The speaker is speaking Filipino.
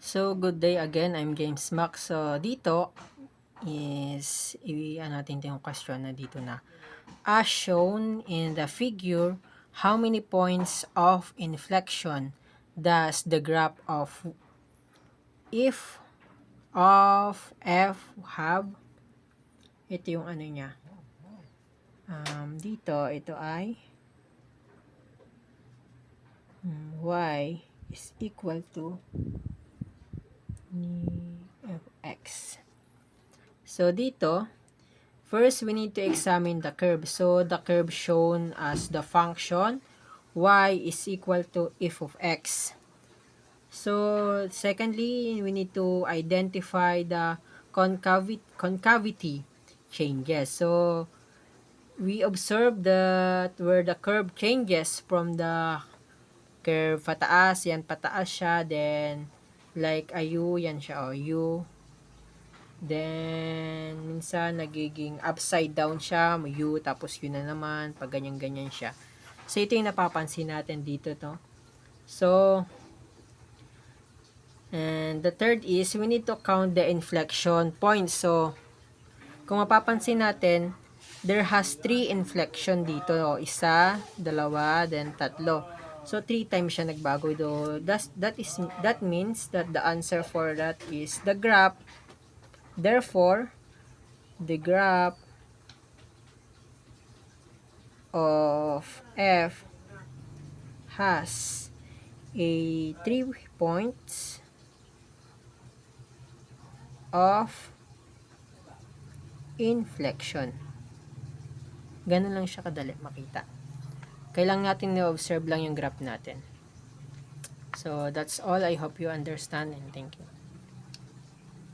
So, good day again. I'm James Max. So, dito is, natin yung question na dito na. As shown in the figure, how many points of inflection does the graph of if of f have? Ito yung ano niya. Dito, ito ay y is equal to fx. So, dito, first, we need to examine the curve. So, the curve shown as the function y is equal to f of x. So, secondly, we need to identify the concavity changes. So, we observe that where the curve changes from the curve pataas, yan pataas siya, then like a U, yan siya, U. Then, minsan, nagiging upside down siya, U, tapos yun na naman, pag ganyan-ganyan siya. So, ito yung napapansin natin dito, to. So, and the third is, we need to count the inflection points. So, kung mapapansin natin, there has 3 inflection dito. Isa, dalawa, then tatlo. So, 3 times siya nagbago. That means that the answer for that is the graph. Therefore, the graph of f has a 3 points of inflection. Ganun lang siya kadali makita. Kailangan natin na-observe lang yung graph natin. So, that's all. I hope you understand and thank you.